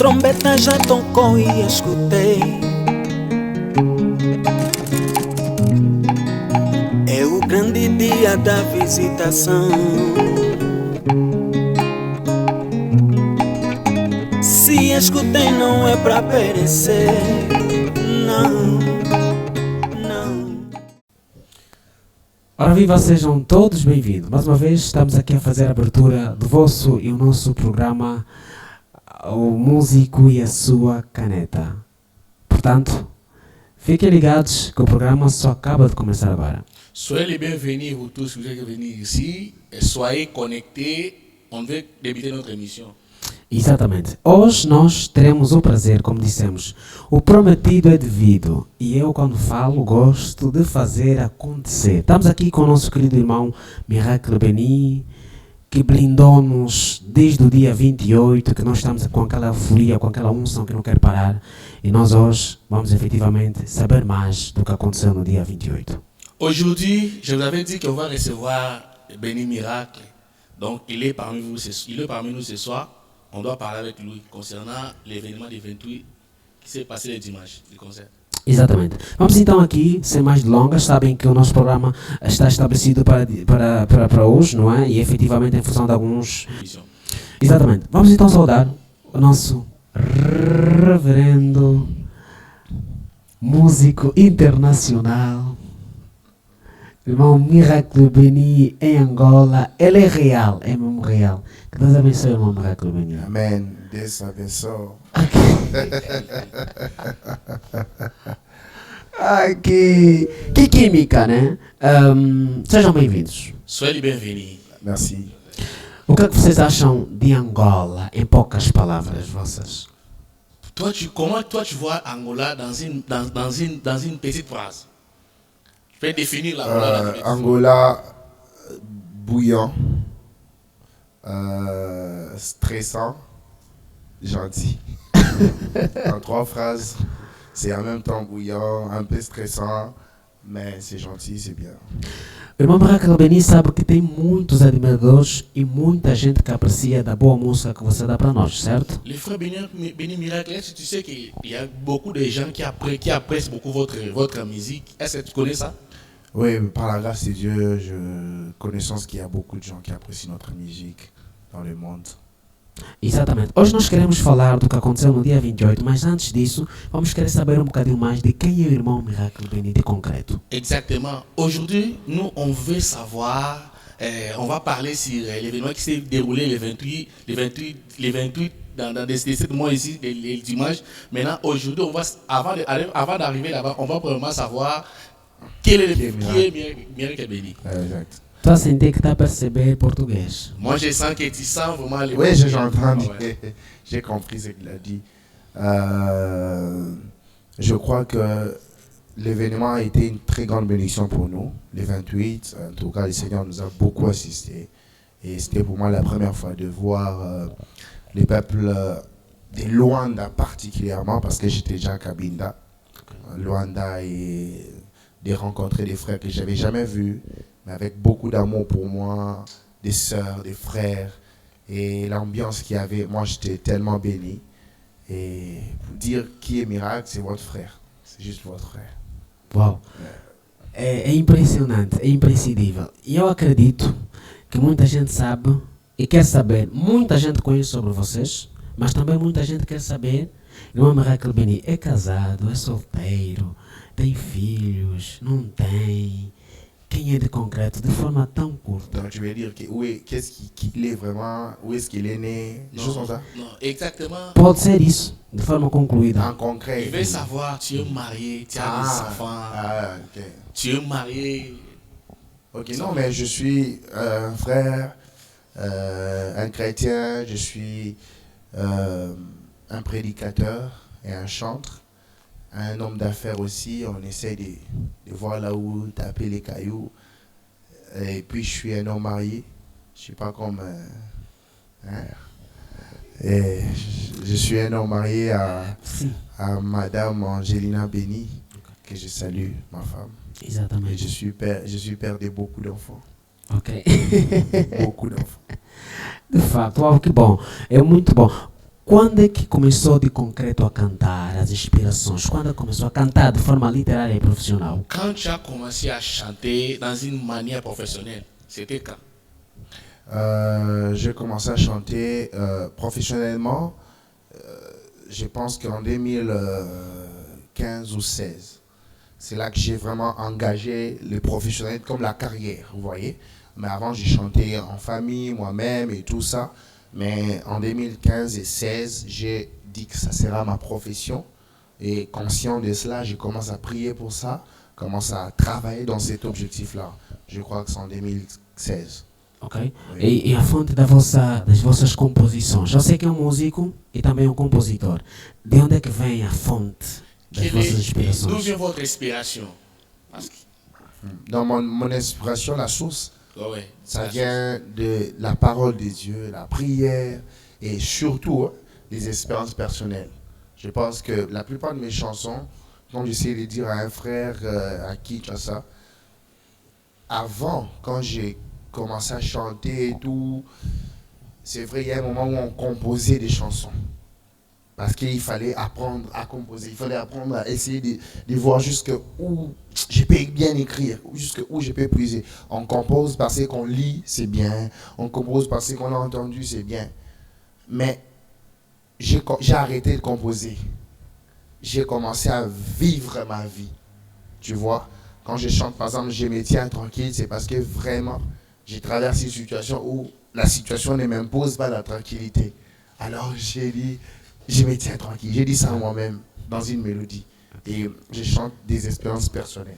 trombeta já tocou e escutei. É o grande dia da visitação. Se escutei não é pra perecer. Não, não. Ora viva, sejam todos bem-vindos. Mais uma vez estamos aqui a fazer a abertura do vosso e o nosso programa O Músico e a Sua Caneta. Portanto, fiquem ligados que o programa só acaba de começar agora. Soyez les bienvenus, vous tous, vous êtes venus ici, et soyez connectés, on veut débuter notre émission. Exatamente. Hoje nós teremos o prazer, como dissemos, o prometido é devido. E eu, quando falo, gosto de fazer acontecer. Estamos aqui com o nosso querido irmão Miracle Beni, que blindou-nos desde o dia 28, que nós estamos com aquela euforia, com aquela unção que não quer parar. E nós hoje vamos efetivamente saber mais do que aconteceu no dia 28. Aujourd'hui, je vous avais dit qu'on va recevoir Beni Miracle. Donc, il est parmi nous ce soir. On doit parler avec lui concernant l'événement du 28 qui s'est passé le dimanche du concert. Exatamente. Vamos então aqui, sem mais delongas, sabem que o nosso programa está estabelecido para hoje, não é? E efetivamente em função de alguns... Exatamente. Vamos então saudar o nosso reverendo músico internacional, irmão Miracle Beni em Angola. Ele é real, é mesmo real. Que Deus abençoe o irmão Miracle Beni. Amen. Deus abençoe. Ai, que química, né? Sejam bem-vindos. Soyez les bienvenus. Merci. O que é que vocês acham de Angola, em poucas palavras vossas? Comment tu vois Angola dans une petite phrase? Je vais définir l'Angola dans une petite phrase. Angola, bouillant, stressant, gentil. En 3 phrases, c'est en même temps bouillant, un peu stressant, mais c'est gentil, c'est bien. O irmão Miracle Beni sabe que tem muitos admiradores e muita gente que aprecia da boa música que você dá para nós, certo? Le frère Beni Miracle, est-ce que tu sais qu'il y a beaucoup de gens qui apprécient beaucoup votre musique? Est-ce que tu connais ça? Oui, par la grâce de Dieu, je connaissance qu'il y a beaucoup de gens qui apprécient notre musique dans le monde. Exatamente. Hoje nós queremos falar do que aconteceu no dia 28, mas antes disso, vamos querer saber um bocadinho mais de quem é o irmão Miracle Beni de concreto. Exactement. Aujourd'hui, nous, on veut savoir, on va parler sur l'événement qui s'est déroulé le 28 dans ces mois ici, le dimanche. Maintenant, aujourd'hui, avant d'arriver là-bas, on va probablement savoir qui est Miracle Beni. Exact. Tu a senti que está a perceber português? Moi, je sens que tu sens vraiment les... Oui, j'entends. Ouais. J'ai compris ce qu'il a dit. Je crois que l'événement a été une très grande bénédiction pour nous. Les 28, en tout cas, le Seigneur nous a beaucoup assistés. Et c'était pour moi la première fois de voir les peuples de Luanda particulièrement, parce que j'étais déjà à Cabinda. Luanda, et de rencontrer des frères que je n'avais jamais vus, mais avec beaucoup d'amour pour moi, des sœurs, des frères, et l'ambiance qu'il y avait, moi j'étais tellement béni. Et pour dire qui est Miracle, c'est votre frère, c'est juste votre frère. Uau! É impressionante, é imprescindível. E eu acredito que muita gente sabe e quer saber. Muita gente conhece sobre vocês, mas também muita gente quer saber. Irmão Miracle Beni é casado, é solteiro, tem filhos, não tem... Quem é de concreto, de forma tão curta? Donc tu veux dire que qu'est-ce qu'il est vraiment, où est-ce qu'il est né, des choses comme ça? Non, exactement. Pode ser isso, de forma concluída. En concret. Je veux savoir, tu es marié, tu as des enfants, Ok. tu es marié. Ok, non, mais je suis un frère, un chrétien, je suis un prédicateur et un chanteur, un homme d'affaires aussi. On essaie de voir là où taper les cailloux. Et puis je suis un homme marié, je ne suis pas comme... Et je suis un homme marié à Madame Angelina Beni, que je salue, ma femme. Exatamente. Et je suis père de beaucoup d'enfants. Ok. Beaucoup d'enfants. De facto, uau, que bom. É muito bom. Quando é que começou de concreto a cantar, as inspirações? Quando começou a cantar de forma literária e profissional? Quand tu as commencé à chanter dans une manière professionnelle, c'était quand? J'ai commencé à chanter professionnellement, je pense qu'en 2015 ou 16. C'est là que j'ai vraiment engagé le professionnel comme la carrière, vous voyez. Mais avant, j'ai chanté en famille, moi-même et tout ça. Mais en 2015 et 16, j'ai dit que ça sera ma profession. Et conscient de cela, j'ai commencé à prier pour ça, commencé à travailler dans cet objectif-là. Je crois que c'est en 2016. Ok? E a fonte das vossas composições? Já sei que é um músico e também um compositor. De onde é que vem a fonte das vossas D'où inspirações? vient votre inspiration? Dans mon inspiration, la source, Ouais, ça vient de la parole de Dieu, la prière et surtout les expériences personnelles. Je pense que la plupart de mes chansons, quand j'essaie de dire à un frère à qui tu as ça, avant, quand j'ai commencé à chanter et tout, c'est vrai, il y a un moment où on composait des chansons. Parce qu'il fallait apprendre à composer, il fallait apprendre à essayer de voir jusqu'où je peux bien écrire, jusqu'où je peux puiser. On compose parce qu'on lit, c'est bien. On compose parce qu'on a entendu, c'est bien. Mais j'ai arrêté de composer. J'ai commencé à vivre ma vie. Tu vois, quand je chante, par exemple, je me tiens tranquille, c'est parce que vraiment, j'ai traversé une situation où la situation ne m'impose pas la tranquillité. Alors j'ai dit, je me tiens tranquille. J'ai dit ça à moi-même dans une mélodie. Et je chante des expériences personnelles.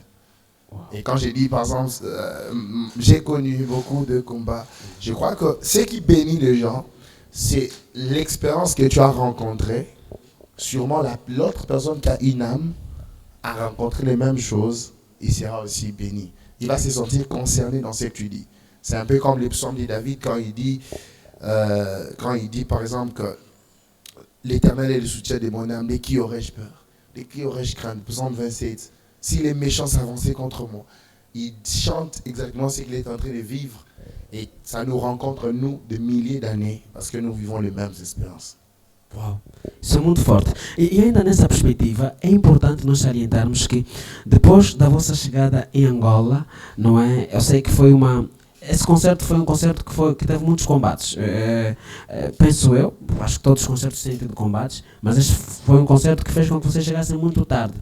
Wow. Et quand j'ai dit, par exemple, j'ai connu beaucoup de combats, je crois que ce qui bénit les gens, c'est l'expérience que tu as rencontrée. Sûrement, l'autre personne qui a une âme a rencontré les mêmes choses, il sera aussi béni. Il va se sentir concerné dans ce que tu dis. C'est un peu comme les psaumes de David quand il dit par exemple que l'Éternel est le soutien de mon âme, de qui aurais-je peur? De qui aurais-je crainte? Psaume 27. Si les méchants s'avançaient contre moi, il chante exactement ce qu'il est en train de vivre. Et ça nous rencontre, nous, de milliers d'années, parce que nous vivons les mêmes expériences. Uau, isso é muito forte. E ainda nessa perspectiva, é importante nós salientarmos que depois da vossa chegada em Angola, não é? Eu sei que esse concerto foi um concerto que teve muitos combates. Penso eu, acho que todos os concertos têm tido combates, mas este foi um concerto que fez com que vocês chegassem muito tarde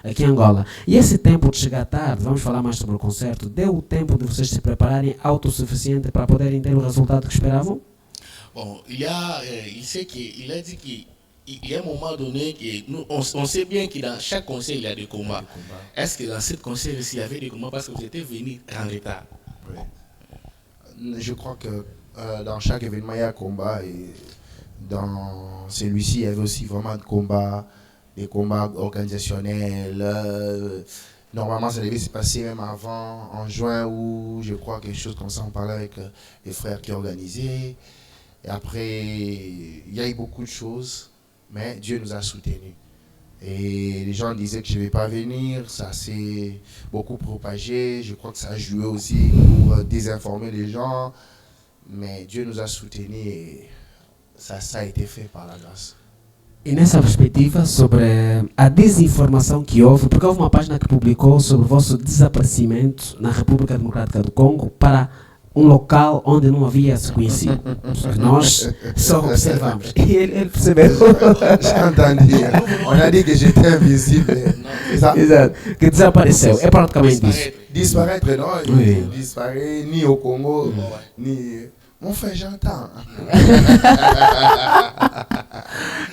aqui em Angola. E esse tempo de chegar tarde, vamos falar mais sobre o concerto, deu o tempo de vocês se prepararem autossuficiente para poderem ter o resultado que esperavam? Bon, il a dit qu'il y a un moment donné que on sait bien que dans chaque concert il y a des combats. Est-ce que dans ce concert il y avait des combats parce que vous étiez venu en retard? Oui. Je crois que dans chaque événement il y a un combat et dans celui-ci il y avait aussi vraiment des combats organisationnels. Normalement ça devait se passer même avant, en juin ou je crois quelque chose comme ça, on parlait avec les frères qui organisaient. Et après, il y a eu beaucoup de choses, mais Dieu nous a soutenus. Et les gens disaient que je ne vais pas venir, ça s'est beaucoup propagé. Je crois que ça a joué aussi pour désinformer les gens. Mais Dieu nous a soutenus et ça a été fait par la grâce. E nessa perspectiva sobre a desinformação que houve, porque houve uma página que publicou sobre o vosso desaparecimento na República Democrática do Congo para um local onde não havia se conhecido. Nós só observamos. E ele percebeu. J'ai entendu. On a dit que j'étais invisible. Exato. Que desapareceu. É praticamente isso. Disparaître, non? Oui. Disparaître ni au Congo, ni... Mon frère, j'entends.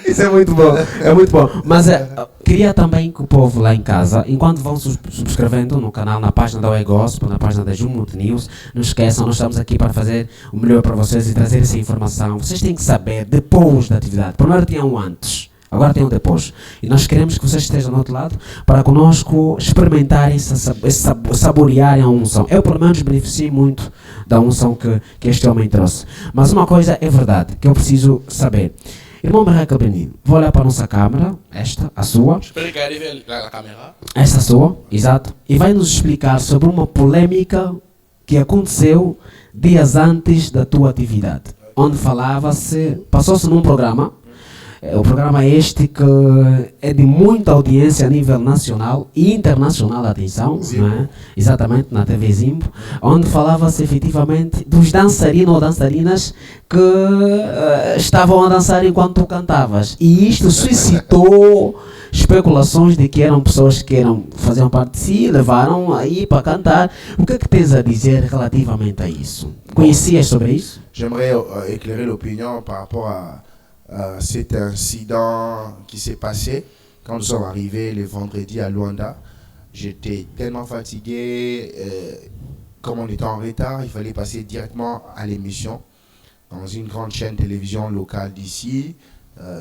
Isso é muito bom, é muito bom. Mas queria também que o povo lá em casa, enquanto vão subscrevendo no canal, na página da Oi Gospel, na página da Jumut News, não esqueçam, nós estamos aqui para fazer o melhor para vocês e trazer essa informação. Vocês têm que saber depois da atividade. Primeiro tinham um antes, agora tem um depois. E nós queremos que vocês estejam do outro lado para conosco experimentarem, saborearem a unção. Eu, pelo menos, beneficiei muito da unção que este homem trouxe. Mas uma coisa é verdade, que eu preciso saber. Irmão Berraca Benin, vou olhar para a nossa câmera, esta, a sua. Je peux regarder vers la caméra. Esta a sua, exato. E vai nos explicar sobre uma polêmica que aconteceu dias antes da tua atividade. Onde falava-se, passou-se num programa, O programa este que é de muita audiência a nível nacional e internacional, atenção, não é? Exatamente, na TV Zimbo, onde falava-se efetivamente dos dançarinos ou dançarinas que estavam a dançar enquanto tu cantavas. E isto suscitou especulações de que eram pessoas que faziam parte de si, levaram aí para cantar. O que é que tens a dizer relativamente a isso? Conhecias sobre isso? J'aimerais éclairer l'opinion par rapport à cet incident qui s'est passé quand nous sommes arrivés le vendredi à Luanda. J'étais tellement fatigué, comme on était en retard, il fallait passer directement à l'émission dans une grande chaîne de télévision locale d'ici.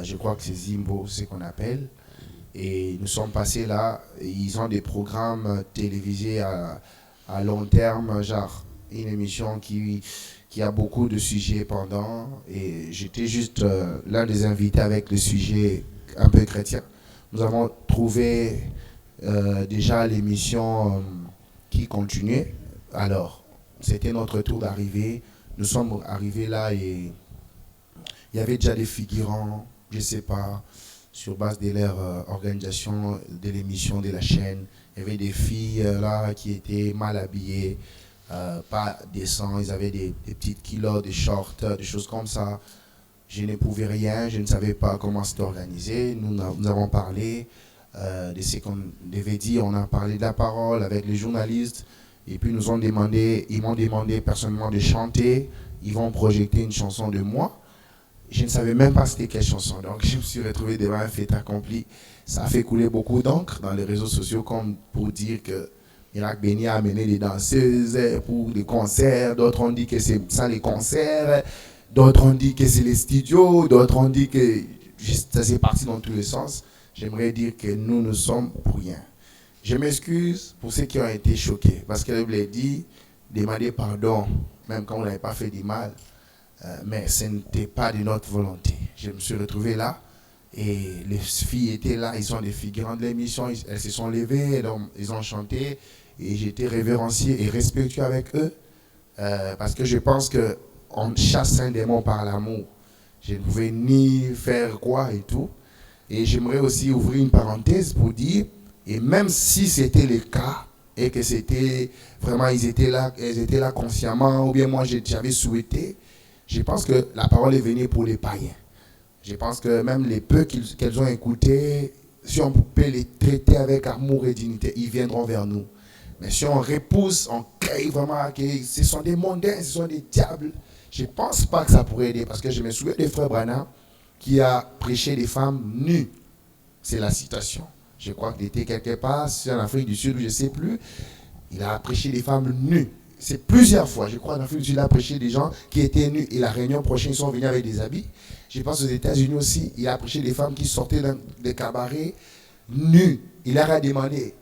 Je crois que c'est Zimbo, c'est ce qu'on appelle. Et nous sommes passés là, ils ont des programmes télévisés à long terme, genre une émission qui a beaucoup de sujets pendant. Et j'étais juste l'un des invités avec le sujet un peu chrétien. Nous avons trouvé déjà l'émission qui continuait. Alors, c'était notre tour d'arriver. Nous sommes arrivés là et il y avait déjà des figurants, je ne sais pas, sur base de leur organisation de l'émission de la chaîne. Il y avait des filles là qui étaient mal habillées, pas décents, ils avaient des petites kilos, des shorts, des choses comme ça. Je ne pouvais rien, je ne savais pas comment c'était organisé. Nous avons parlé de ce qu'on devait dire, on a parlé de la parole avec les journalistes, et puis ils m'ont demandé personnellement de chanter. Ils vont projeter une chanson de moi. Je ne savais même pas c'était quelle chanson, donc je me suis retrouvé devant un fait accompli. Ça a fait couler beaucoup d'encre dans les réseaux sociaux, comme pour dire que Miracle Béni a amené des danseuses pour des concerts. D'autres ont dit que c'est ça les concerts, d'autres ont dit que c'est les studios, d'autres ont dit que ça s'est parti dans tous les sens. J'aimerais dire que nous ne sommes pour rien. Je m'excuse pour ceux qui ont été choqués, parce que la Bible dit, demander pardon, même quand on n'avait pas fait du mal. Mais ce n'était pas de notre volonté. Je me suis retrouvé là et les filles étaient là, ils sont des figurants de l'émission, elles se sont levées, ils ont chanté et j'étais révérencié et respectueux avec eux parce que je pense qu'on chasse un démon par l'amour. Je ne pouvais ni faire quoi et tout. Et j'aimerais aussi ouvrir une parenthèse pour dire, et même si c'était le cas et que c'était vraiment, ils étaient là consciemment ou bien moi j'avais souhaité, je pense que la parole est venue pour les païens. Je pense que même les peu qu'elles ont écoutés, si on peut les traiter avec amour et dignité, ils viendront vers nous. Mais si on repousse, on crée vraiment que ce sont des mondains, ce sont des diables, je ne pense pas que ça pourrait aider. Parce que je me souviens des frères Branham qui a prêché des femmes nues. C'est la citation. Je crois qu'il était quelque part, c'est en Afrique du Sud, je ne sais plus. Il a prêché des femmes nues. C'est plusieurs fois. Je crois qu'en Afrique du Sud, il a prêché des gens qui étaient nus. Et la réunion prochaine, ils sont venus avec des habits. Je pense aux États-Unis aussi, il a prêché des femmes qui sortaient des cabarets nues. Il leur a demandé.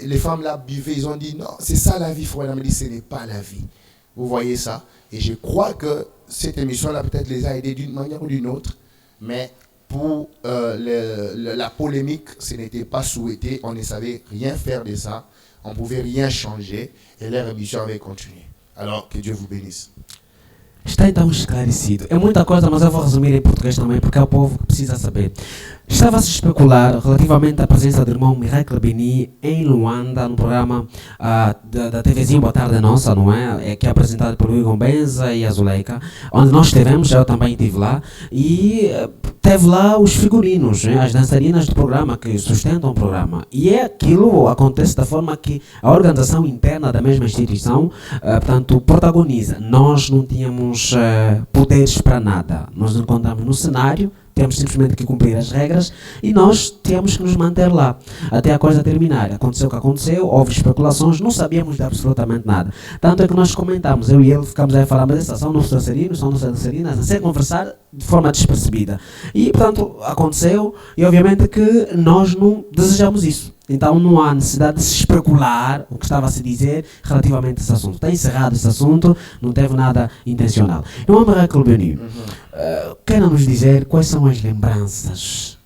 Les femmes là buvaient, ils ont dit non, c'est ça la vie, frère. Il a dit ce n'est pas la vie. Vous voyez ça? Et je crois que cette émission-là peut-être les a aidés d'une manière ou d'une autre. Mais pour la polémique, ce n'était pas souhaité. On ne savait rien faire de ça. On ne pouvait rien changer et leur émission avait continué. Alors, que Dieu vous bénisse. Está então esclarecido. É muita coisa, mas eu vou resumir em português também, porque é o povo que precisa saber. Estava-se a especular relativamente à presença do irmão Miracle Béni em Luanda, no programa da TVzinha Boa Tarde Nossa, não é? Que é apresentado por Igor Benza e a Zuleika, onde nós estivemos, eu também estive lá, e teve lá os figurinos, né? As dançarinas do programa que sustentam o programa. E aquilo acontece da forma que a organização interna da mesma instituição, portanto, protagoniza. Nós não tínhamos poderes para nada. Nós nos encontramos no cenário, temos simplesmente que cumprir as regras e nós temos que nos manter lá até a coisa terminar. Aconteceu o que aconteceu, houve especulações, não sabíamos de absolutamente nada. Tanto é que nós comentamos, eu e ele ficamos a falar, mas essas são nossos dançarinos, são nossas dançarinas, a ser conversar de forma despercebida. E, portanto, aconteceu e obviamente que nós não desejamos isso. Então não há necessidade de se especular o que estava a se dizer relativamente a esse assunto. Está encerrado esse assunto, não teve nada intencional. Irmão Miracle Béni, quer nos dizer quais são as lembranças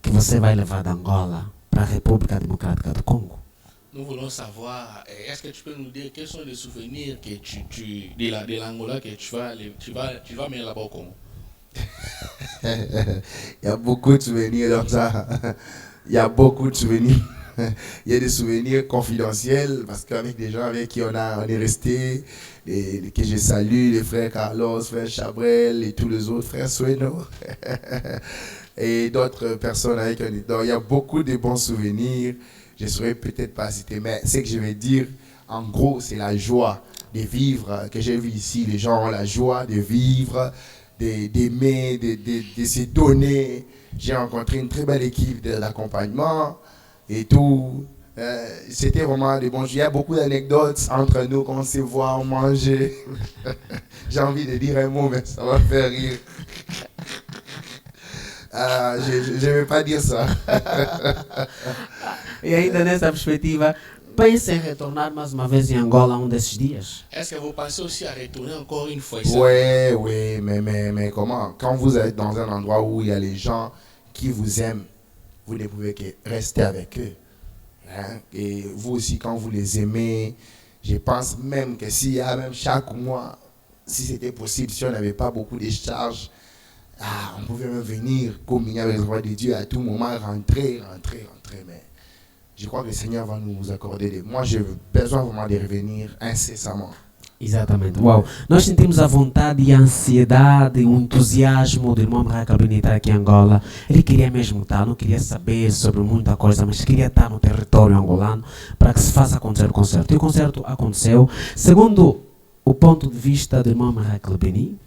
que você vai levar da Angola para a República Democrática do Congo? Nous voulons savoir, est-ce que tu peux nous dire quels sont les souvenirs que de l'Angola que tu vas mener là-bas au Congo? Il y a beaucoup de souvenirs dans ça. Il y a beaucoup de souvenirs. Il y a des souvenirs confidentiels parce qu'avec des gens avec qui on est resté, que je salue, les frères Carlos, frère Chabrel et tous les autres frères Sueno et d'autres personnes avec qui on est. Donc il y a beaucoup de bons souvenirs. Je ne saurais peut-être pas citer, mais ce que je vais dire, en gros, c'est la joie de vivre que j'ai vu ici. Les gens ont la joie de vivre, d'aimer, de se donner. J'ai rencontré une très belle équipe d'accompagnement et tout. C'était vraiment des bons jours. Il y a beaucoup d'anecdotes entre nous quand on se voit, on mangeait. J'ai envie de dire un mot, mais ça va faire rire. Je ne vais pas dire ça. E ainda nessa perspectiva, pensa em retornar mais uma vez em Angola um desses dias? Est-ce que vous pensez aussi à retourner encore une fois? Oui, mais comment? Quand vous êtes dans un endroit où il y a les gens qui vous aiment, vous ne pouvez que rester avec eux. Hein? Et vous aussi, quand vous les aimez, je pense même que s'il y a même chaque mois, si c'était possible, si on n'avait pas beaucoup de charges, on pouvait même venir communier avec le roi de Dieu à tout moment, rentrer. Mais je crois que le Seigneur va nous accorder. Moi, j'ai besoin vraiment de revenir incessamment. Exatamente. Uau! Nós sentimos a vontade e a ansiedade, o entusiasmo do irmão Raquel estar aqui em Angola. Ele queria mesmo estar, não queria saber sobre muita coisa, mas queria estar no território angolano para que se faça acontecer o concerto. E o concerto aconteceu. Segundo o ponto de vista do irmão Raquel Beni,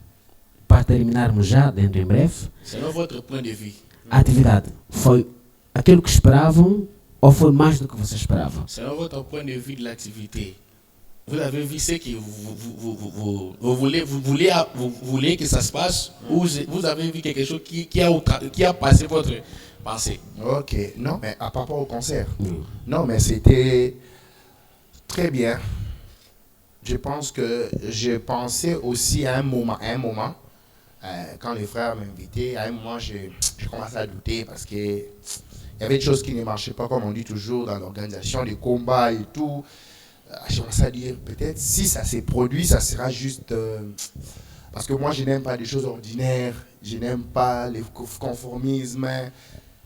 para terminarmos já dentro em breve, selon votre point de vue, a atividade foi aquilo que esperavam ou foi mais do que vocês esperavam? selon votre point de vue de l'activité, vous avez vu ce que vous voulez que ça se passe, ou vous avez vu quelque chose qui a passé votre pensée? Ok, non, mais à rapport au concert, non, mais c'était très bien. Je pense que je pensais aussi à un moment, quand les frères m'invitaient, à un moment, j'ai commencé à douter parce qu'il y avait des choses qui ne marchaient pas, comme on dit toujours, dans l'organisation des combats et tout. J'ai commencé à dire, peut-être, si ça s'est produit, ça sera juste... parce que moi, je n'aime pas les choses ordinaires, je n'aime pas le conformisme,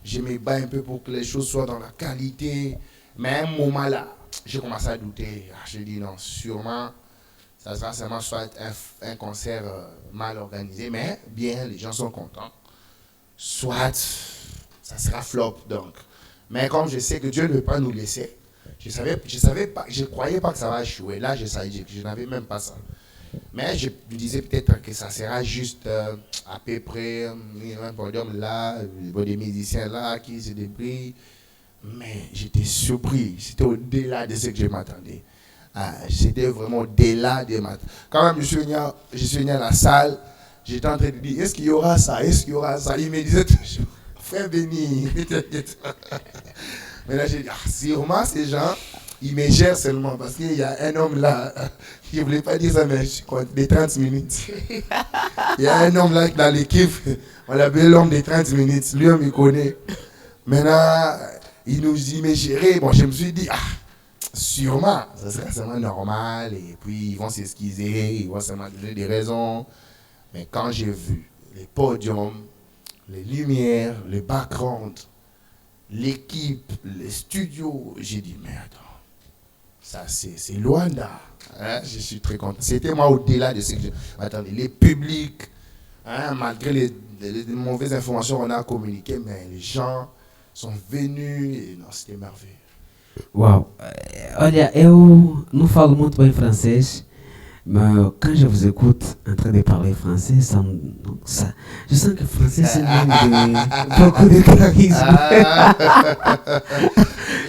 je me bats un peu pour que les choses soient dans la qualité. Mais à un moment là, j'ai commencé à douter. J'ai dit non, sûrement, ça sera seulement soit un concert mal organisé, mais bien, les gens sont contents. Soit, ça sera flop, donc. Mais comme je sais que Dieu ne veut pas nous laisser, je croyais pas que ça va échouer. Là, je n'avais même pas ça. Mais je me disais peut-être que ça sera juste à peu près un podium là, des musiciens là qui se débrouillent. Mais j'étais surpris. C'était au-delà de ce que je m'attendais. C'était vraiment au-delà de ma... Quand même, je suis venu à la salle, j'étais en train de dire, est-ce qu'il y aura ça? Est-ce qu'il y aura ça? Il me disait toujours, frère Béni, mais là, j'ai dit, sûrement ces gens, ils me gèrent seulement parce qu'il y a un homme là, je ne voulais pas dire ça, mais je compte des 30 minutes. Il y a un homme là dans l'équipe, on l'appelle l'homme des 30 minutes, lui on me connaît. Maintenant, il me gérait. Bon, je me suis dit, sûrement, ça sera seulement normal, et puis ils vont s'excuser, ils vont seulement donner des raisons. Mais quand j'ai vu les podiums, les lumières, le background, l'équipe, les studios, j'ai dit, mais attends, ça c'est Luanda. Hein? Je suis très content. C'était moi au-delà de ce que je... Attendez, les publics, hein, malgré les mauvaises informations qu'on a communiquées, mais les gens sont venus et non, c'était merveilleux. Uau! Olha, eu não falo muito bem francês, mas quand je vous écoute en train de parler français, je sens que le français c'est beaucoup de charisme.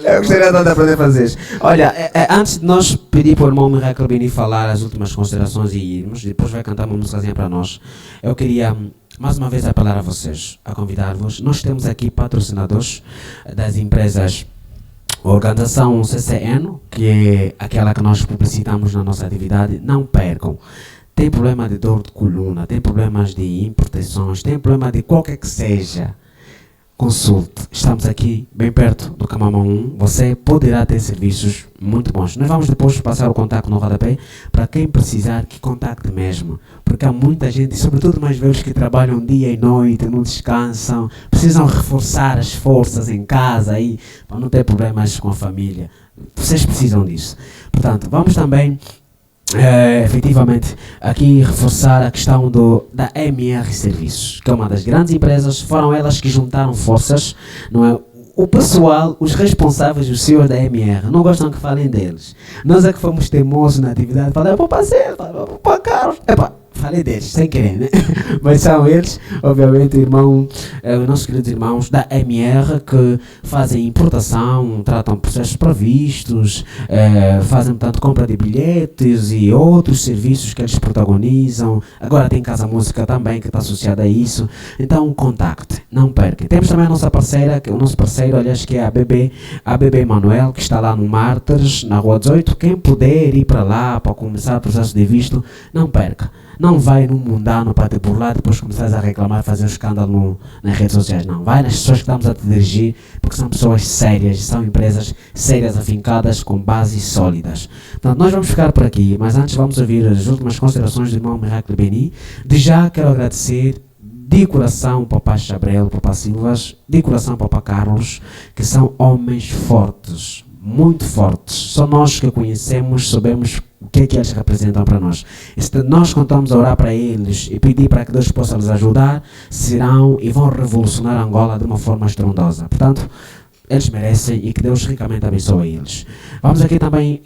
Eu gostaria tanto de aprender francês. Olha, antes de nós pedir para o irmão Raquel Beni falar as últimas considerações e irmos, depois vai cantar uma músicazinha para nós, eu queria mais uma vez apelar a vocês, a convidar-vos. Nós temos aqui patrocinadores das empresas, a organização CCN, que é aquela que nós publicitamos na nossa atividade. Não percam. Tem problema de dor de coluna, tem problemas de impertensões, tem problema de qualquer que seja. consulte. Estamos aqui bem perto do Camama 1. Você poderá ter serviços muito bons. Nós vamos depois passar o contato no rodapé para quem precisar que contacte mesmo. Porque há muita gente, sobretudo mais velhos, que trabalham dia e noite, não descansam, precisam reforçar as forças em casa aí, para não ter problemas com a família. Vocês precisam disso. Portanto, vamos também efetivamente aqui reforçar a questão da MR Serviços, que é uma das grandes empresas. Foram elas que juntaram forças, não é? O pessoal, os responsáveis, os senhores da MR, não gostam que falem deles. Nós é que fomos teimosos na atividade, falamos para parceiro, para Carlos, falei deles, sem querer, né? Mas são eles, obviamente, os nossos queridos irmãos da MR, que fazem importação, tratam processos previstos, fazem, portanto, compra de bilhetes e outros serviços que eles protagonizam. Agora tem Casa Música também, que está associada a isso. Então, contacte, não perca. Temos também a nossa parceira, o nosso parceiro, aliás, que é a BB Manuel, que está lá no Mártires, na Rua 18. Quem puder ir para lá para começar o processo de visto, não perca. Não vai num mundano para te burlar, depois começares a reclamar, fazer um escândalo nas redes sociais. Não, vai nas pessoas que estamos a te dirigir, porque são pessoas sérias, são empresas sérias, afincadas, com bases sólidas. Portanto, nós vamos ficar por aqui, mas antes vamos ouvir as últimas considerações do irmão Miracle Beni. De já quero agradecer de coração Papá Chabrel, Papá Silvas, de coração Papá Carlos, que são homens fortes, muito fortes. Só nós que conhecemos, sabemos o que é que eles representam para nós. E se nós contamos a orar para eles e pedir para que Deus possa nos ajudar, serão e vão revolucionar Angola de uma forma estrondosa. Portanto, eles merecem e que Deus ricamente abençoe eles. Vamos aqui também,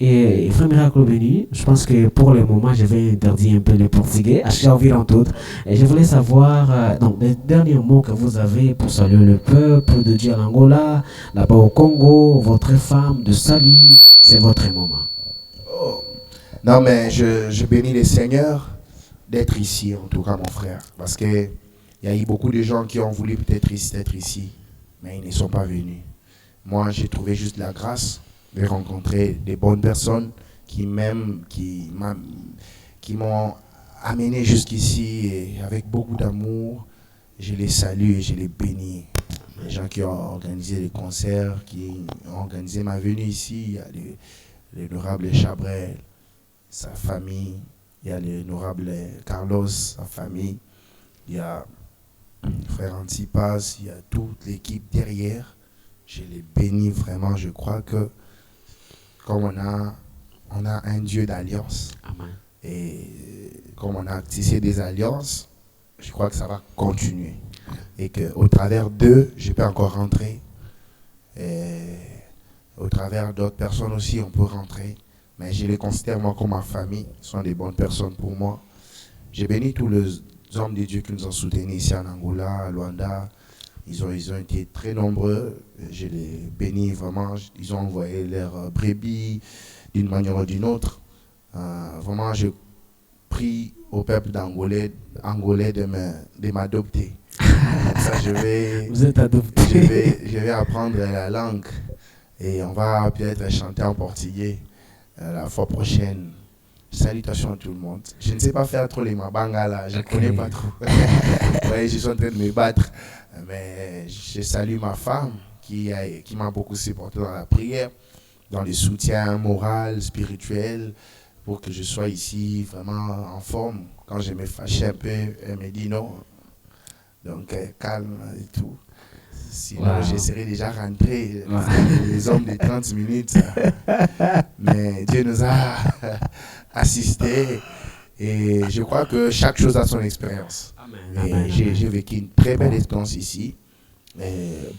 Frère Miracle Beni. Je pense que pour le moment, je vais interdire un peu le portugais. Acho que já ouviram tudo. Et je voulais savoir, les derniers mots que vous avez pour saluer le peuple de Dieu à l'Angola, là-bas au Congo, votre femme de salut, c'est votre moment. Non, mais je bénis le Seigneur d'être ici, en tout cas, mon frère. Parce qu'il y a eu beaucoup de gens qui ont voulu peut-être être ici, mais ils ne sont pas venus. Moi, j'ai trouvé juste la grâce de rencontrer des bonnes personnes qui m'ont amené jusqu'ici et avec beaucoup d'amour. Je les salue et je les bénis. Les gens qui ont organisé les concerts, qui ont organisé ma venue ici, il y a l'honorable Chabrel, sa famille, il y a l'honorable Carlos, sa famille, il y a frère Antipas, il y a toute l'équipe derrière. Je les bénis vraiment. Je crois que comme on a un Dieu d'alliance, Amen. et comme on a tissé des alliances, je crois que ça va continuer. Et qu'au travers d'eux, je peux encore rentrer. Et au travers d'autres personnes aussi, on peut rentrer. Mais je les considère moi comme ma famille. Ils sont des bonnes personnes pour moi. J'ai béni tous les hommes de Dieu qui nous ont soutenus ici en Angola, à Luanda. Ils ont été très nombreux. Je les bénis vraiment. Ils ont envoyé leurs brebis d'une manière ou d'une autre. Vraiment, je prie au peuple angolais de m'adopter. Comme ça, Vous êtes adopté. je vais apprendre la langue. Et on va peut-être chanter en portugais la fois prochaine. Salutations à tout le monde. Je ne sais pas faire trop les mabanga là, je ne connais pas trop. Ouais, je suis en train de me battre. Mais je salue ma femme qui m'a beaucoup supporté dans la prière, dans le soutien moral, spirituel, pour que je sois ici vraiment en forme. Quand je me fâchais un peu, elle me dit non. Donc calme et tout. Sinon, je serais déjà rentré. Les hommes de 30 minutes. Mais Dieu nous a assistés. Et je crois que chaque chose a son expérience. Amen. J'ai vécu une très belle expérience ici.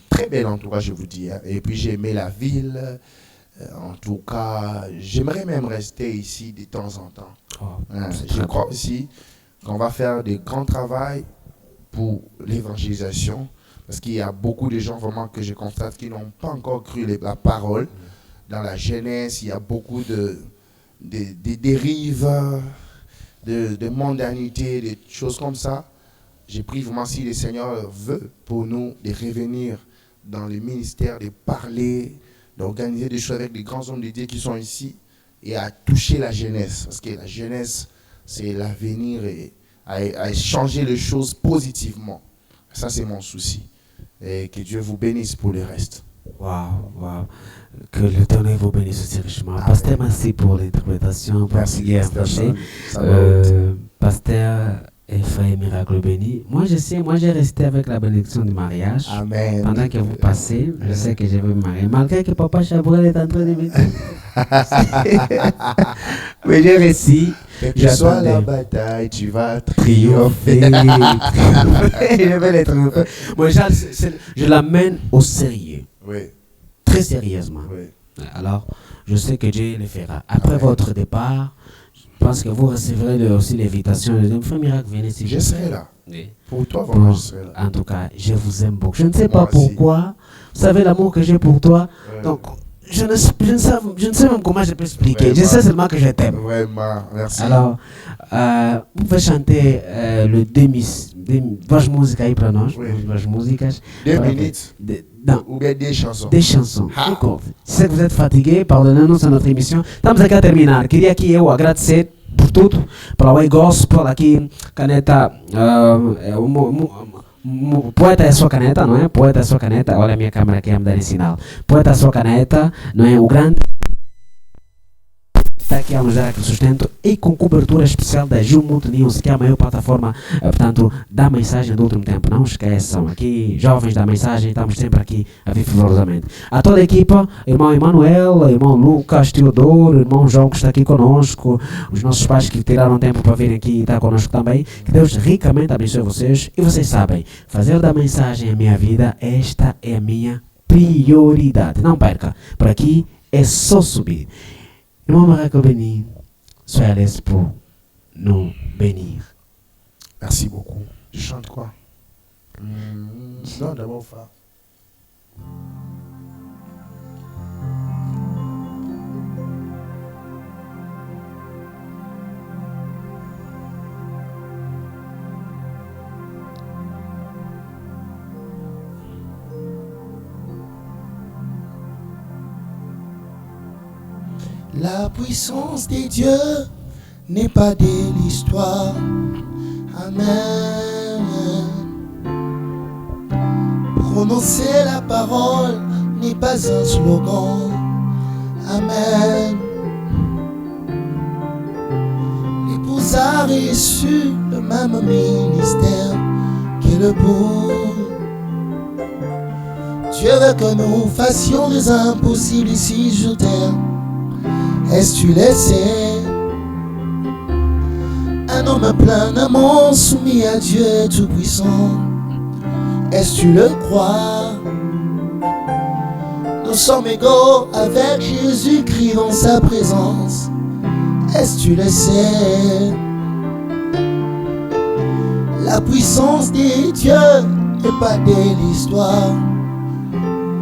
Très belle en tout cas, je vous dis. Et puis j'ai aimé la ville. En tout cas, j'aimerais même rester ici de temps en temps. Je crois aussi qu'on va faire des grands travaux pour l'évangélisation. Parce qu'il y a beaucoup de gens vraiment que je constate qui n'ont pas encore cru la parole. Dans la jeunesse, il y a beaucoup de dérives, de mondanité, des choses comme ça. J'ai pris vraiment, si le Seigneur veut pour nous, de revenir dans le ministère, de parler, d'organiser des choses avec les grands hommes de Dieu qui sont ici et à toucher la jeunesse. Parce que la jeunesse, c'est l'avenir et à changer les choses positivement. Ça, c'est mon souci. Et que Dieu vous bénisse pour le reste. Waouh. Que l'Éternel vous bénisse aussi richement. Amen. Pasteur, merci pour l'interprétation. Merci, Hier, Pasteur. Ça va. Pasteur et frère Miracle béni. Moi, j'ai resté avec la bénédiction du mariage. Amen. Pendant que vous passez, je sais que je vais me marier. Malgré que Papa Chabrel est en train de me dire. Mais j'ai réussi. Que tu sois à la bataille, tu vas triompher. Je vais les triompher. Moi, je l'amène au sérieux. Oui, Très sérieusement. oui. Alors, je sais que Dieu le fera. Après Amen. votre départ, je pense que vous recevrez aussi l'invitation de frère Miracle, venez si Je serai là. Oui. Pour toi, vraiment, Bon, je serai là. en tout cas, je vous aime beaucoup. Je ne sais Moi pas aussi. pourquoi. Vous savez l'amour que j'ai pour toi. Ouais. Donc, je ne sais même comment je peux expliquer. Je Vraiment. sais seulement que je t'aime. Vraiment, merci. Alors, vous pouvez chanter le Vache musique à y prononce. Oui. Vache musique. 2 minutes Non. ou bien des chansons. Des chansons. Ah. D'accord. Si c'est que vous êtes fatigué, pardonnez-nous sur notre émission. Estamos aqui a terminar. Queria aqui eu agradecer por tudo, pela Way Gospel, aqui, caneta, poeta é sua caneta, não é? Poeta é sua caneta, olha a minha câmera aqui a me dar sinal. Poeta é sua caneta, não é? O grande está aqui a nos dar aquele sustento e com cobertura especial da Gil Multinews, que é a maior plataforma, portanto, da mensagem do último tempo. Não esqueçam, aqui, jovens da mensagem, estamos sempre aqui a viver fervorosamente. A toda a equipa, irmão Emanuel, irmão Lucas, Teodoro, irmão João que está aqui conosco, os nossos pais que tiraram tempo para virem aqui e estar conosco também, que Deus ricamente abençoe vocês. E vocês sabem, fazer da mensagem a minha vida, esta é a minha prioridade. Não perca, por aqui é só subir. Irmão Miracle béni, soyez à l'aise pour nous bénir. Merci beaucoup. Je chante quoi? Non, d'abord, Fa. La puissance des dieux n'est pas de l'histoire. Amen. Prononcer la parole n'est pas un slogan. Amen. L'épouse a reçu le même ministère que le bout. Dieu veut que nous fassions des impossibles ici sur terre. Est-ce que tu le sais? Un homme plein d'amour soumis à Dieu Tout-Puissant. Est-ce que tu le crois? Nous sommes égaux avec Jésus-Christ dans sa présence. Est-ce que tu le sais? La puissance des dieux n'est pas de l'histoire.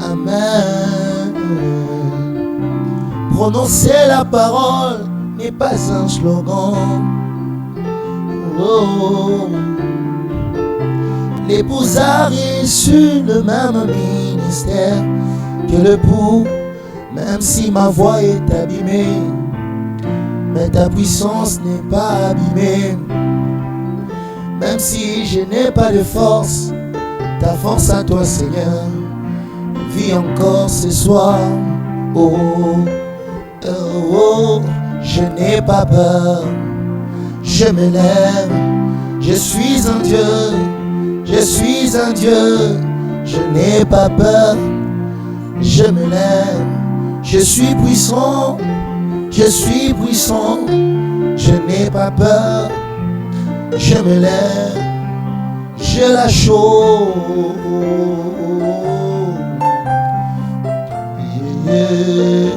Amen. Prononcer la parole n'est pas un slogan. Oh. L'épouse a reçu le même ministère que l'époux, même si ma voix est abîmée, mais ta puissance n'est pas abîmée. Même si je n'ai pas de force, ta force à toi Seigneur vit encore ce soir. Oh. Oh, je n'ai pas peur, je me lève, je suis un Dieu, je suis un Dieu, je n'ai pas peur, je me lève, je suis puissant, je n'ai pas peur, je me lève, je la chaud. Yeah.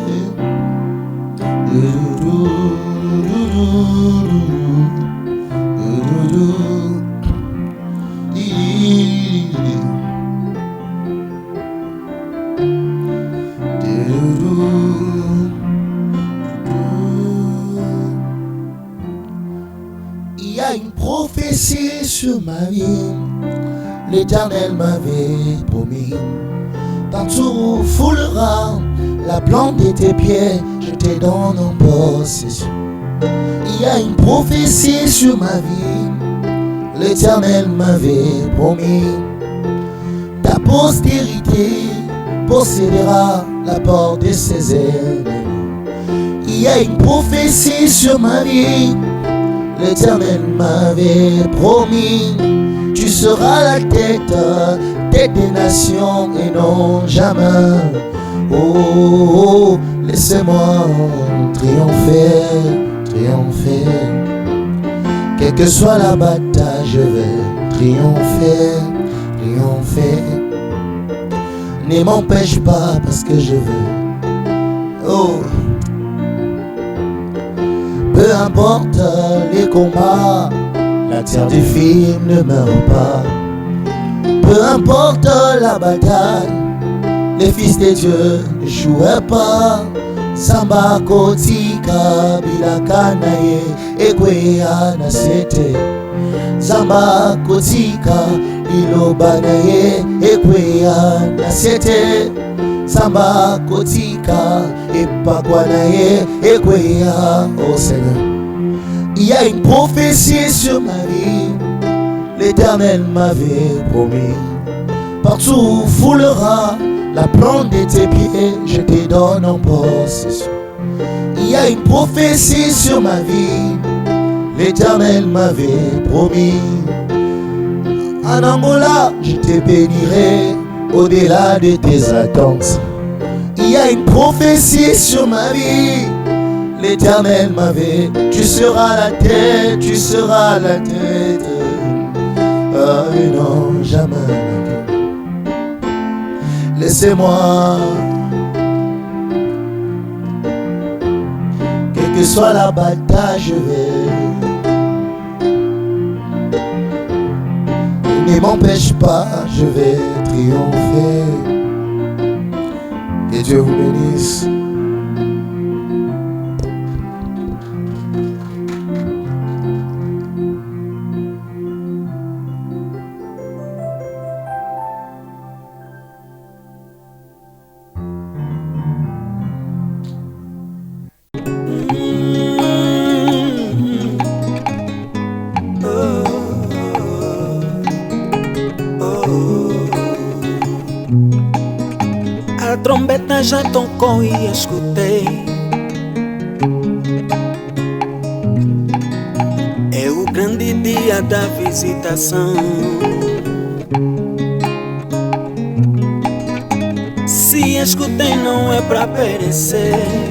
Il y a une prophétie sur ma vie, l'Éternel m'avait promis. Partout où foulera la plante de tes pieds, je te donne en possession. Il y a une prophétie sur ma vie, l'Éternel m'avait promis. Ta postérité possédera la porte de ses ennemis. Il y a une prophétie sur ma vie, l'Éternel m'avait promis. Tu seras la tête des nations et non jamais. Oh, laissez-moi triompher, triompher. Quelle que soit la bataille, je vais triompher, triompher. Ne m'empêche pas parce que je veux. Oh, peu importe les combats, la terre du film ne meurt pas. Peu importe la bataille, les fils de Dieu ne jouaient pas. Samba kotika bilaka na ye ekwea na sete. Samba kotika iloba na ye ekwea na sete. Samba kotika epakwa na ye ekwea. Oh Seigneur, il y a une prophétie sur ma vie, l'Éternel m'avait promis. Partout où foulera la plante de tes pieds, je te donne en possession. Il y a une prophétie sur ma vie, l'Éternel m'avait promis. En Angola, je te bénirai au-delà de tes attentes. Il y a une prophétie sur ma vie, l'Éternel m'avait. Tu seras la tête, tu seras la tête. Ah non, jamais. Laissez-moi, quelle que soit la bataille, je vais. Ne m'empêche pas, je vais triompher. Que Dieu vous bénisse. A trombeta já tocou e escutei. É o grande dia da visitação. Se escutei não é pra perecer.